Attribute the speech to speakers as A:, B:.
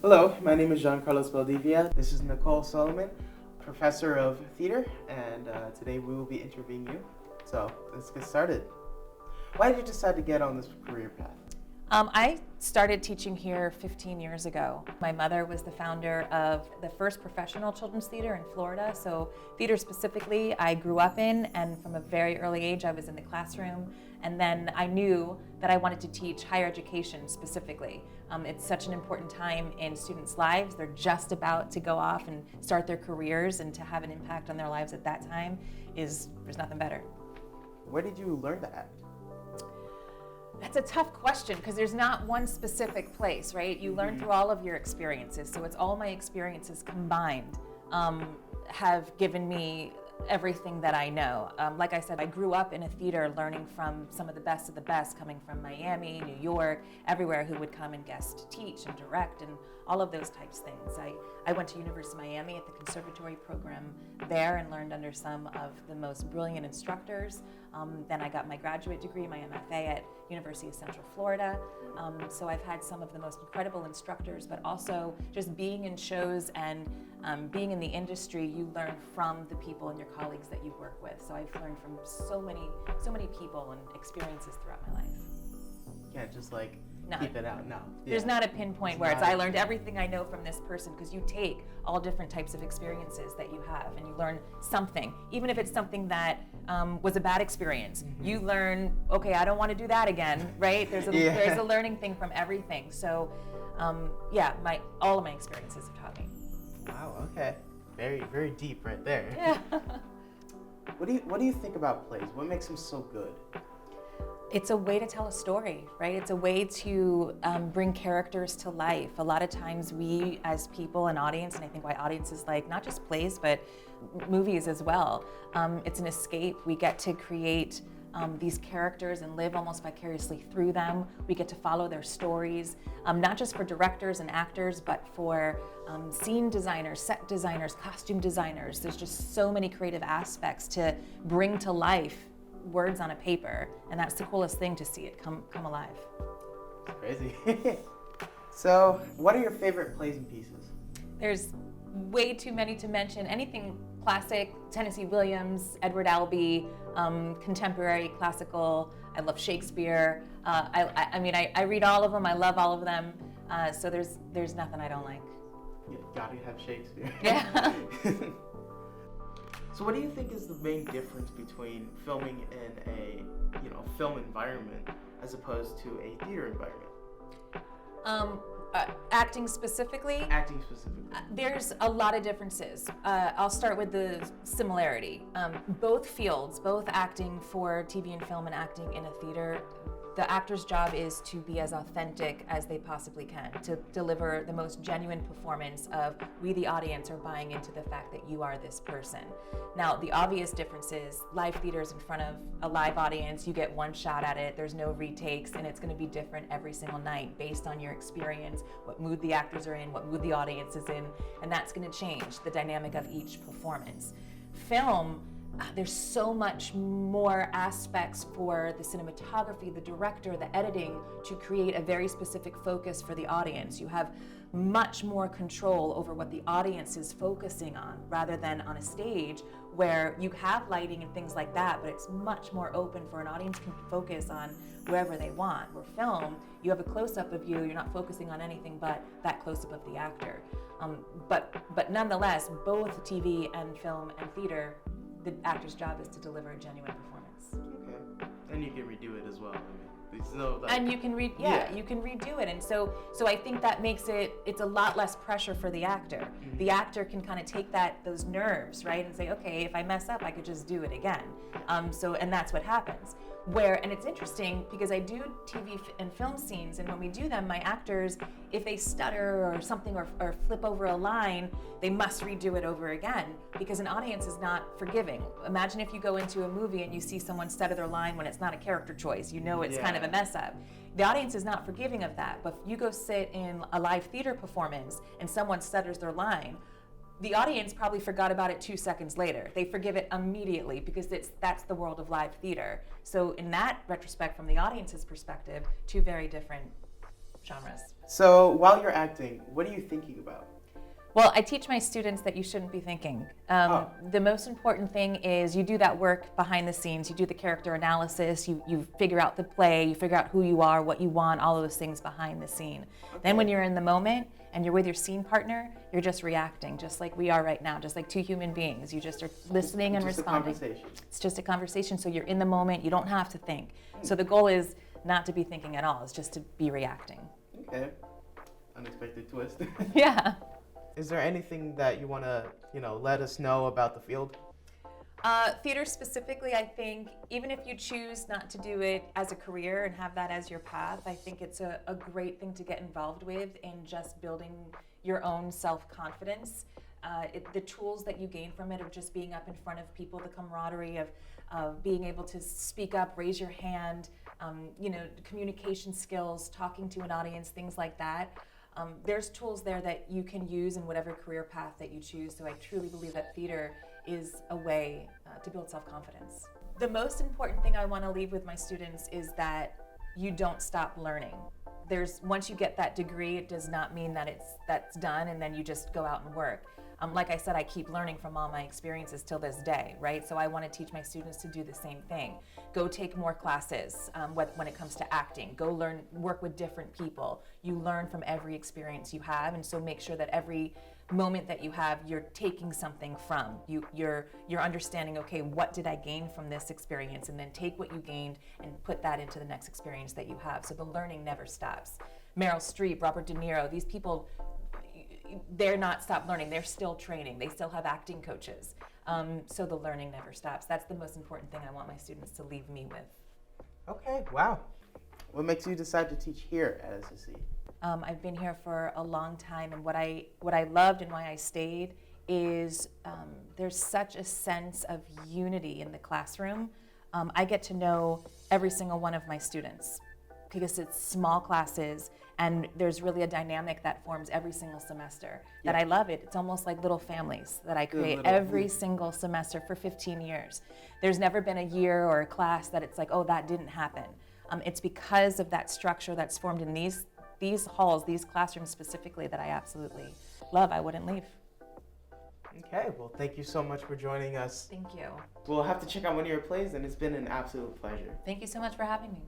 A: Hello, my name is Carlos Valdivia. This is Nicole Salamon, professor of theater, and today we will be interviewing you. So let's get started. Why did you decide to get on this career path?
B: I started teaching here 15 years ago. My mother was the founder of the first professional children's theater in Florida, so theater specifically I grew up in, and from a very early age I was in the classroom, and then I knew that I wanted to teach higher education specifically. It's such an important time in students' lives. They're just about to go off and start their careers, and to have an impact on their lives at that time there's nothing better.
A: Where did you learn to act?
B: That's a tough question because there's not one specific place, right? You learn through all of your experiences. So it's all my experiences combined have given me everything that I know. Like I said, I grew up in a theater learning from some of the best coming from Miami, New York, everywhere, who would come and guest teach and direct and all of those types of things. I went to University of Miami at the conservatory program there and learned under some of the most brilliant instructors. Then I got my graduate degree, my MFA at University of Central Florida. So I've had some of the most incredible instructors, but also just being in shows and being in the industry, you learn from the people and your colleagues that you work with. So I've learned from so many people and experiences throughout my life.
A: You can't just
B: No.
A: keep it out. No.
B: There's not a pinpoint where I learned everything I know from this person, because you take all different types of experiences that you have and you learn something, even if it's something that was a bad experience. You learn, okay, I don't want to do that again, right? There's a learning thing from everything. So all of my experiences have taught me.
A: Wow, okay. Very, very deep right there.
B: Yeah.
A: What do you think about plays? What makes them so good?
B: It's a way to tell a story, right? It's a way to bring characters to life. A lot of times we as people and audience, and I think why audiences like not just plays, but movies as well, it's an escape. We get to create these characters and live almost vicariously through them. We get to follow their stories, not just for directors and actors, but for scene designers, set designers, costume designers. There's just so many creative aspects to bring to life words on a paper, and that's the coolest thing, to see it come alive.
A: It's crazy. So, what are your favorite plays and pieces?
B: There's way too many to mention. Anything classic, Tennessee Williams, Edward Albee, contemporary, classical. I love Shakespeare. I read all of them. I love all of them. So there's nothing I don't like.
A: You gotta have Shakespeare.
B: Yeah.
A: So what do you think is the main difference between filming in a film environment as opposed to a theater environment?
B: Acting specifically?
A: Acting specifically.
B: There's a lot of differences. I'll start with the similarity. Both fields, both acting for TV and film and acting in a theater, the actor's job is to be as authentic as they possibly can, to deliver the most genuine performance of, we the audience are buying into the fact that you are this person. Now, the obvious difference is live theaters in front of a live audience, you get one shot at it, there's no retakes, and it's going to be different every single night based on your experience, what mood the actors are in, what mood the audience is in, and that's going to change the dynamic of each performance. Film, there's so much more aspects for the cinematography, the director, the editing, to create a very specific focus for the audience. You have much more control over what the audience is focusing on, rather than on a stage where you have lighting and things like that, but it's much more open for an audience can focus on wherever they want. Where film, you have a close-up of you, you're not focusing on anything but that close-up of the actor. But nonetheless, both TV and film and theater, the actor's job is to deliver a genuine performance.
A: Okay. And you can redo it as well.
B: And you can you can redo it. And so I think that makes it's a lot less pressure for the actor. Mm-hmm. The actor can kind of take those nerves, right, and say, okay, if I mess up, I could just do it again. And that's what happens. And it's interesting because I do TV and film scenes, and when we do them, my actors, if they stutter or something or flip over a line, they must redo it over again, because an audience is not forgiving. Imagine if you go into a movie and you see someone stutter their line when it's not a character choice. You know it's kind of a mess up. The audience is not forgiving of that, but if you go sit in a live theater performance and someone stutters their line, the audience probably forgot about it 2 seconds later. They forgive it immediately because that's the world of live theater. So in that retrospect, from the audience's perspective, two very different genres.
A: So while you're acting, what are you thinking about?
B: Well, I teach my students that you shouldn't be thinking. The most important thing is you do that work behind the scenes. You do the character analysis. You figure out the play. You figure out who you are, what you want, all of those things behind the scene.
A: Okay.
B: Then when you're in the moment and you're with your scene partner, you're just reacting, just like we are right now, just like two human beings. You just are listening and responding. It's just a conversation. So you're in the moment. You don't have to think. So the goal is not to be thinking at all. It's just to be reacting.
A: Okay. Unexpected twist.
B: Yeah.
A: Is there anything that you want to, let us know about the field?
B: Theater specifically, I think, even if you choose not to do it as a career and have that as your path, I think it's a great thing to get involved with in just building your own self-confidence. The tools that you gain from it of just being up in front of people, the camaraderie of being able to speak up, raise your hand, communication skills, talking to an audience, things like that. There's tools there that you can use in whatever career path that you choose. So I truly believe that theater is a way to build self-confidence. The most important thing I want to leave with my students is that you don't stop learning. Once you get that degree, it does not mean that that's done and then you just go out and work. Like I said, I keep learning from all my experiences till this day, right? So I want to teach my students to do the same thing. Go take more classes when it comes to acting. Go learn, work with different people. You learn from every experience you have, and so make sure that every moment that you have, you're taking something from. You're understanding, okay, what did I gain from this experience? And then take what you gained and put that into the next experience that you have. So the learning never stops. Meryl Streep, Robert De Niro, these people, they're not stopped learning. They're still training. They still have acting coaches. So the learning never stops. That's the most important thing I want my students to leave me with.
A: Okay, wow. What makes you decide to teach here at SSC?
B: I've been here for a long time, and what I loved and why I stayed is there's such a sense of unity in the classroom. I get to know every single one of my students because it's small classes, and there's really a dynamic that forms every single semester that I love it. It's almost like little families that I create every single semester for 15 years. There's never been a year or a class that it's like, oh, that didn't happen. It's because of that structure that's formed in these halls, these classrooms specifically, that I absolutely love. I wouldn't leave.
A: Okay, well, thank you so much for joining us.
B: Thank you.
A: We'll have to check out one of your plays, and it's been an absolute pleasure.
B: Thank you so much for having me.